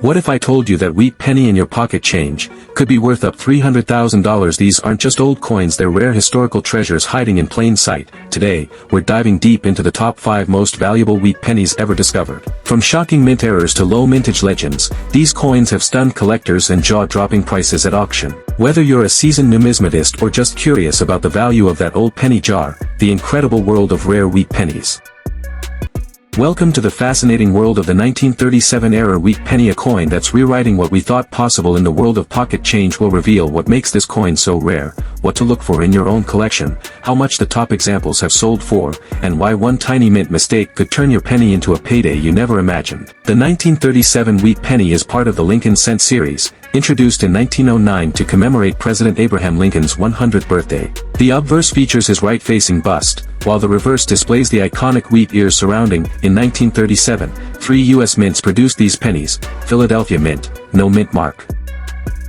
What if I told you that wheat penny in your pocket change could be worth up $300,000? These aren't just old coins, they're rare historical treasures hiding in plain sight. Today, we're diving deep into the top 5 most valuable wheat pennies ever discovered. From shocking mint errors to low mintage legends, these coins have stunned collectors and jaw-dropping prices at auction. Whether you're a seasoned numismatist or just curious about the value of that old penny jar, the incredible world of rare wheat pennies. Welcome to the fascinating world of the 1937-era wheat penny, a coin that's rewriting what we thought possible in the world of pocket change. Will reveal what makes this coin so rare, what to look for in your own collection, how much the top examples have sold for, and why one tiny mint mistake could turn your penny into a payday you never imagined. The 1937 wheat penny is part of the Lincoln Cent series, introduced in 1909 to commemorate President Abraham Lincoln's 100th birthday. The obverse features his right-facing bust, while the reverse displays the iconic wheat ears surrounding. In 1937, 3 U.S. mints produced these pennies: Philadelphia Mint, no mint mark;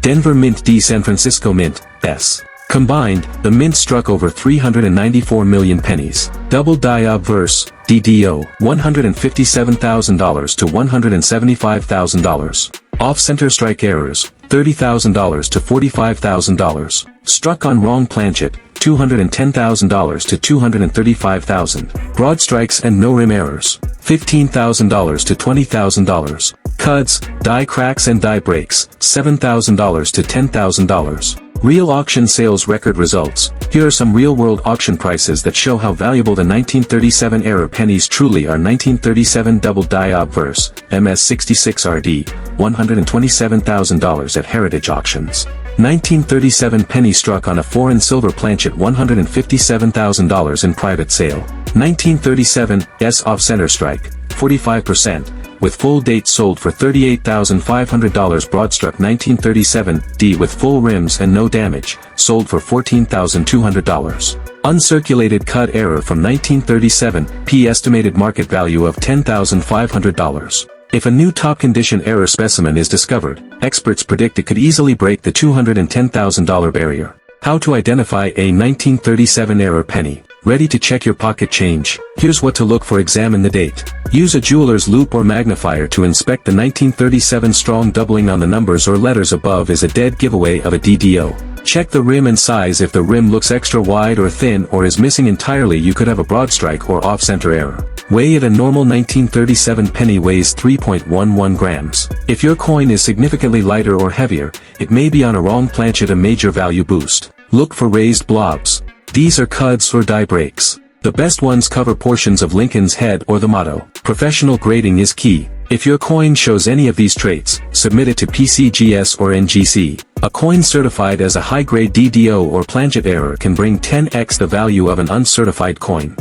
Denver Mint D, San Francisco Mint, S. Combined, the mint struck over 394 million pennies. Double die obverse, DDO, $157,000 to $175,000. Off-center strike errors, $30,000 to $45,000. Struck on wrong planchet, $210,000 to $235,000. Broad strikes and no rim errors, $15,000 to $20,000. Cuds, die cracks and die breaks, $7,000 to $10,000. Real auction sales record results. Here are some real-world auction prices that show how valuable the 1937-era pennies truly are. 1937 double die obverse, MS66RD, $127,000 at Heritage Auctions. 1937 penny struck on a foreign silver planchet, $157,000 in private sale. 1937 S off-center strike, 45%. With full date sold for $38,500. Broadstruck 1937 D with full rims and no damage, sold for $14,200. Uncirculated cud error from 1937 P estimated market value of $10,500. If a new top condition error specimen is discovered, experts predict it could easily break the $210,000 barrier. How to identify a 1937 error penny. Ready to check your pocket change? Here's what to look for. Examine the date. Use a jeweler's loupe or magnifier to inspect the 1937 strong. Doubling on the numbers or letters above is a dead giveaway of a DDO. Check the rim and size. If the rim looks extra wide or thin or is missing entirely, you could have a broad strike or off-center error. Weigh it. A normal 1937 penny weighs 3.11 grams. If your coin is significantly lighter or heavier, it may be on a wrong planchet, a major value boost. Look for raised blobs. These are cuds or die breaks. The best ones cover portions of Lincoln's head or the motto. Professional grading is key. If your coin shows any of these traits, submit it to PCGS or NGC. A coin certified as a high-grade DDO or planchet error can bring 10x the value of an uncertified coin.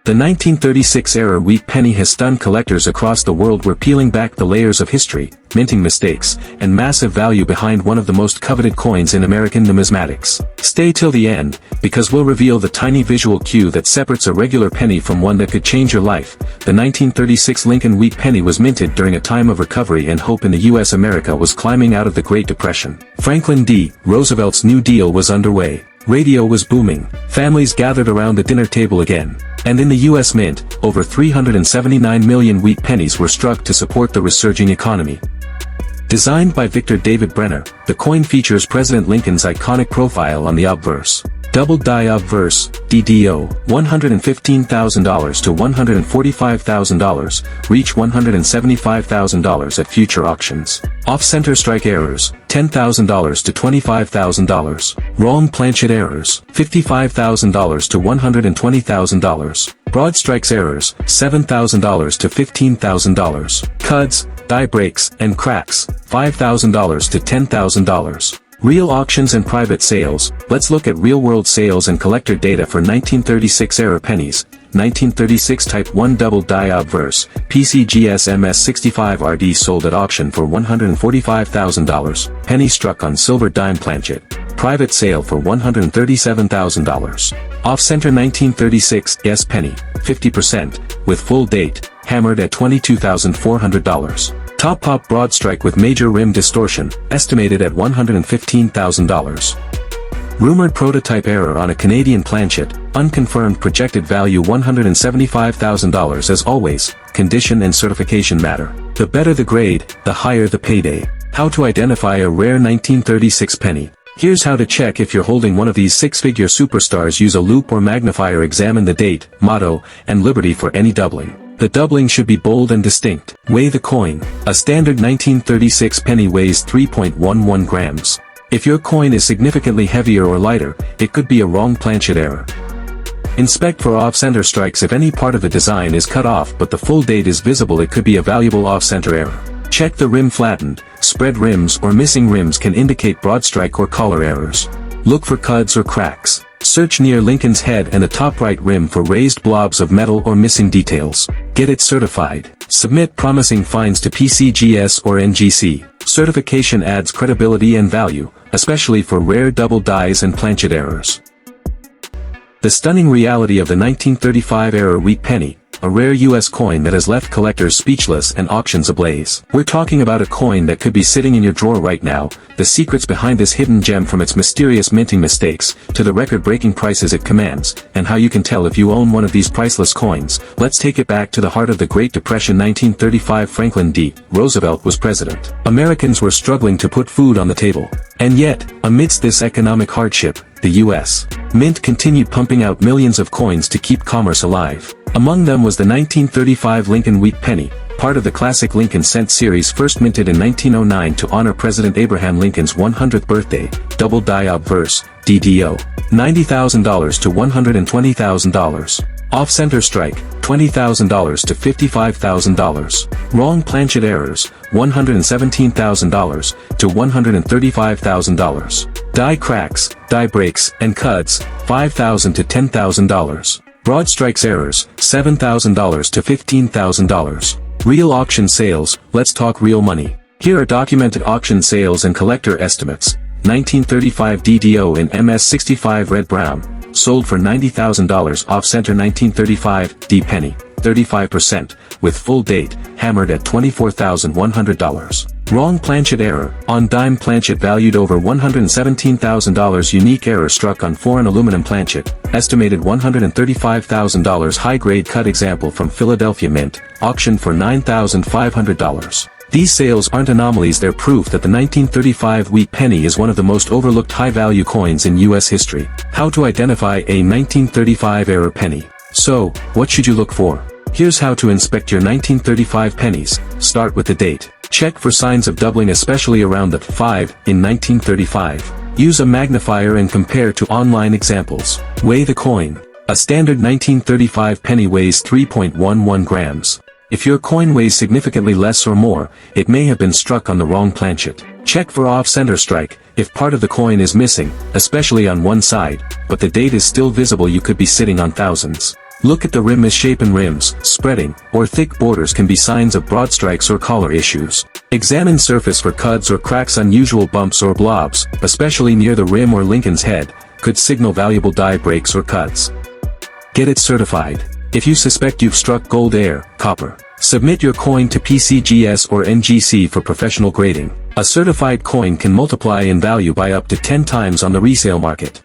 The 1936-era wheat penny has stunned collectors across the world. We're peeling back the layers of history, minting mistakes, and massive value behind one of the most coveted coins in American numismatics. Stay till the end, because we'll reveal the tiny visual cue that separates a regular penny from one that could change your life. The 1936 Lincoln wheat penny was minted during a time of recovery and hope in the U.S. America was climbing out of the Great Depression. Franklin D. Roosevelt's New Deal was underway. Radio was booming. Families gathered around the dinner table again. And in the U.S. Mint, over 379 million wheat pennies were struck to support the resurging economy. Designed by Victor David Brenner, the coin features President Lincoln's iconic profile on the obverse. Double die obverse, DDO, $115,000 to $145,000, reach $175,000 at future auctions. Off-center strike errors, $10,000 to $25,000. Wrong planchet errors, $55,000 to $120,000. Broad strikes errors, $7,000 to $15,000. Cuds, die breaks, and cracks, $5,000 to $10,000. Real auctions and private sales. Let's look at real-world sales and collector data for 1936-era pennies. 1936 Type 1 Double Die Obverse, PCGS MS65RD sold at auction for $145,000. Penny struck on silver dime planchet. Private sale for $137,000. Off-center 1936 S penny, 50%, with full date, hammered at $22,400. Top pop broad strike with major rim distortion, estimated at $115,000. Rumored prototype error on a Canadian planchet, unconfirmed projected value $175,000. As always, condition and certification matter. The better the grade, the higher the payday. How to identify a rare 1936 penny. Here's how to check if you're holding one of these six-figure superstars. Use a loupe or magnifier. Examine the date, motto, and liberty for any doubling. The doubling should be bold and distinct. Weigh the coin. A standard 1936 penny weighs 3.11 grams. If your coin is significantly heavier or lighter, it could be a wrong planchet error. Inspect for off-center strikes. If any part of the design is cut off but the full date is visible, it could be a valuable off-center error. Check the rim. Flattened, spread rims or missing rims can indicate broad strike or collar errors. Look for cuds or cracks. Search near Lincoln's head and the top right rim for raised blobs of metal or missing details. Get it certified. Submit promising finds to PCGS or NGC. Certification adds credibility and value, especially for rare double dies and planchet errors. The stunning reality of the 1935 era wheat penny, a rare US coin that has left collectors speechless and auctions ablaze. We're talking about a coin that could be sitting in your drawer right now, the secrets behind this hidden gem, from its mysterious minting mistakes, to the record-breaking prices it commands, and how you can tell if you own one of these priceless coins. Let's take it back to the heart of the Great Depression. 1935. Franklin D. Roosevelt was president. Americans were struggling to put food on the table. And yet, amidst this economic hardship, the U.S. Mint continued pumping out millions of coins to keep commerce alive. Among them was the 1935 Lincoln Wheat Penny, part of the classic Lincoln Cent series, first minted in 1909 to honor President Abraham Lincoln's 100th birthday. Double die obverse, DDO. $90,000 to $120,000. Off-center strike, $20,000 to $55,000. Wrong planchet errors, $117,000 to $135,000. Die cracks, die breaks, and cuds, $5,000 to $10,000. Broad strikes errors, $7,000 to $15,000. Real auction sales. Let's talk real money. Here are documented auction sales and collector estimates. 1935 DDO in MS65 red brown, sold for $90,000. Off-center 1935 D penny, 35%, with full date, hammered at $24,100. Wrong planchet error, on dime planchet valued over $117,000. Unique error struck on foreign aluminum planchet, estimated $135,000. High-grade cut example from Philadelphia Mint, auctioned for $9,500. These sales aren't anomalies, they're proof that the 1935 wheat penny is one of the most overlooked high-value coins in U.S. history. How to identify a 1935 era penny. So, what should you look for? Here's how to inspect your 1935 pennies. Start with the date. Check for signs of doubling, especially around the 5 in 1935. Use a magnifier and compare to online examples. Weigh the coin. A standard 1935 penny weighs 3.11 grams. If your coin weighs significantly less or more, it may have been struck on the wrong planchet. Check for off-center strike. If part of the coin is missing, especially on one side, but the date is still visible, you could be sitting on thousands. Look at the rim. Misshapen rims, spreading, or thick borders can be signs of broad strikes or collar issues. Examine surface for cuds or cracks. Unusual bumps or blobs, especially near the rim or Lincoln's head, could signal valuable die breaks or cuts. Get it certified. If you suspect you've struck gold, air, copper, submit your coin to PCGS or NGC for professional grading. A certified coin can multiply in value by up to 10 times on the resale market.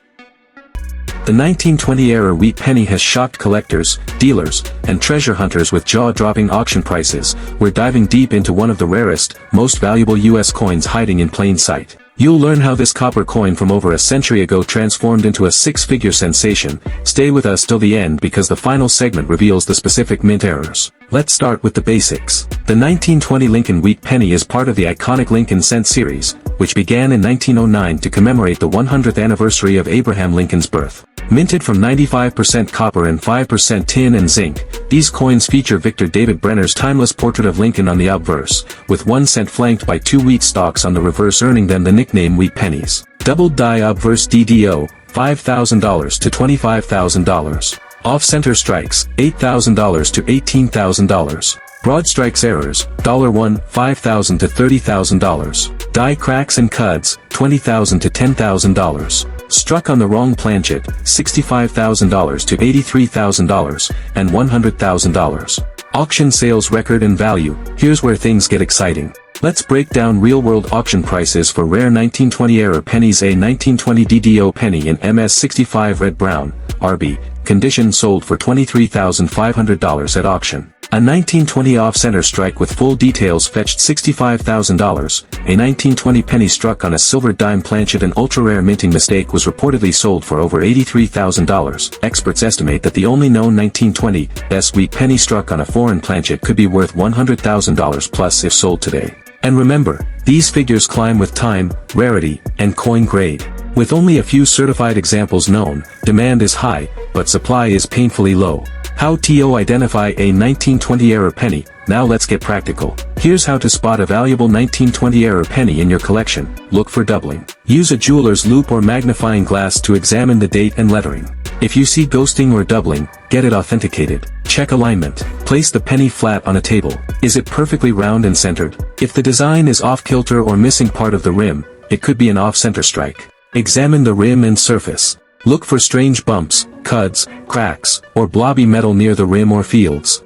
The 1920 era wheat penny has shocked collectors, dealers, and treasure hunters with jaw-dropping auction prices. We're diving deep into one of the rarest, most valuable U.S. coins hiding in plain sight. You'll learn how this copper coin from over a century ago transformed into a six-figure sensation. Stay with us till the end because the final segment reveals the specific mint errors. Let's start with the basics. The 1920 Lincoln Wheat Penny is part of the iconic Lincoln Cent series, which began in 1909 to commemorate the 100th anniversary of Abraham Lincoln's birth. Minted from 95% copper and 5% tin and zinc, these coins feature Victor David Brenner's timeless portrait of Lincoln on the obverse, with 1 cent flanked by 2 wheat stalks on the reverse, earning them the nickname Wheat Pennies. Double die obverse DDO, $5,000 to $25,000. Off-center strikes, $8,000 to $18,000. Broad strikes errors, $1, $5,000 to $30,000. Die cracks and cuds, $20,000 to $10,000. Struck on the wrong planchet, $65,000 to $83,000, and $100,000. Auction sales record and value. Here's where things get exciting. Let's break down real-world auction prices for rare 1920-era pennies. A 1920 DDO penny in MS65 red brown, RB, condition sold for $23,500 at auction. A 1920 off-center strike with full details fetched $65,000. A 1920 penny struck on a silver dime planchet, an ultra-rare minting mistake, was reportedly sold for over $83,000. Experts estimate that the only known 1920s wheat penny struck on a foreign planchet could be worth $100,000 plus if sold today. And remember, these figures climb with time, rarity, and coin grade. With only a few certified examples known, demand is high, but supply is painfully low. How to identify a 1920-era penny. Now let's get practical. Here's how to spot a valuable 1920-era penny in your collection. Look for doubling. Use a jeweler's loupe or magnifying glass to examine the date and lettering. If you see ghosting or doubling, get it authenticated. Check alignment. Place the penny flat on a table. Is it perfectly round and centered? If the design is off-kilter or missing part of the rim, it could be an off-center strike. Examine the rim and surface. Look for strange bumps, cuts, cracks, or blobby metal near the rim or fields.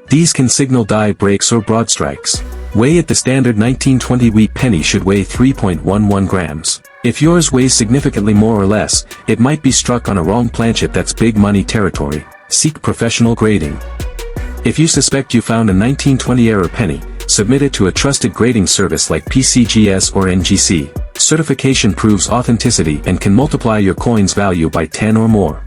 These can signal die breaks or broad strikes. Weigh it. The standard 1920 wheat penny should weigh 3.11 grams. If yours weighs significantly more or less, it might be struck on a wrong planchet. That's big money territory. Seek professional grading. If you suspect you found a 1920-era penny, submit it to a trusted grading service like PCGS or NGC. Certification proves authenticity and can multiply your coin's value by 10 or more.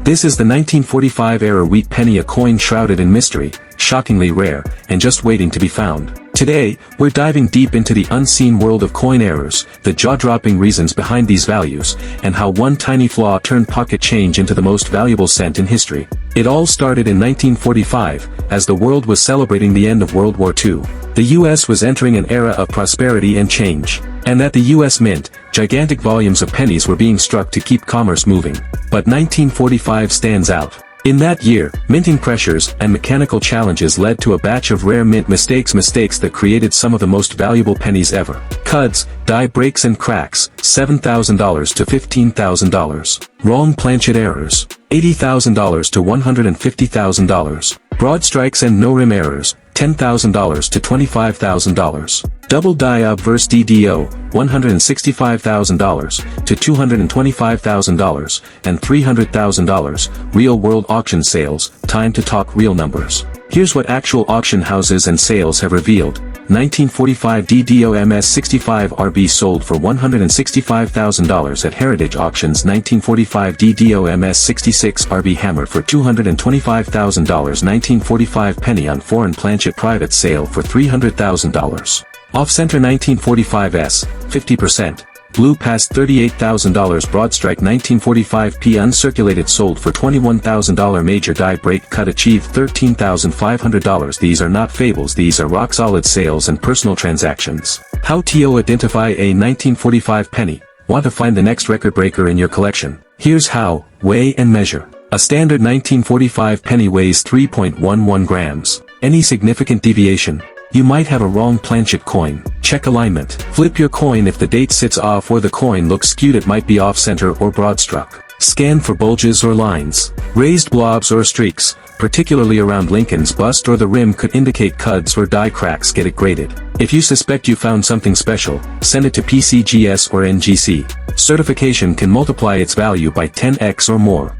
This is the 1945-era wheat penny, a coin shrouded in mystery, shockingly rare, and just waiting to be found. Today, we're diving deep into the unseen world of coin errors, the jaw-dropping reasons behind these values, and how one tiny flaw turned pocket change into the most valuable cent in history. It all started in 1945, as the world was celebrating the end of World War II. The US was entering an era of prosperity and change. And at the US Mint, gigantic volumes of pennies were being struck to keep commerce moving. But 1945 stands out. In that year, minting pressures and mechanical challenges led to a batch of rare mint mistakes that created some of the most valuable pennies ever. Cuds, die breaks and cracks, $7,000 to $15,000. Wrong planchet errors, $80,000 to $150,000. Broad strikes and no rim errors, $10,000 to $25,000. Double die obverse DDO, $165,000 to $225,000 and $300,000. Real-world auction sales. Time to talk real numbers. Here's what actual auction houses and sales have revealed. 1945 DDO MS65 RB sold for $165,000 at Heritage Auctions. 1945 DDO MS66 RB hammer for $225,000. 1945 penny on foreign planchet private sale for $300,000. Off-center 1945s, 50%. Blue past $38,000. Broad strike 1945p uncirculated sold for $21,000. Major die break cut achieved $13,500. These are not fables, these are rock-solid sales and personal transactions. How to identify a 1945 penny. Want to find the next record breaker in your collection? Here's how. Weigh and measure. A standard 1945 penny weighs 3.11 grams. Any significant deviation? You might have a wrong planchet coin. Check alignment. Flip your coin. If the date sits off or the coin looks skewed, it might be off-center or broad-struck. Scan for bulges or lines. Raised blobs or streaks, particularly around Lincoln's bust or the rim, could indicate cuds or die cracks. Get it graded. If you suspect you found something special, send it to PCGS or NGC. Certification can multiply its value by 10x or more.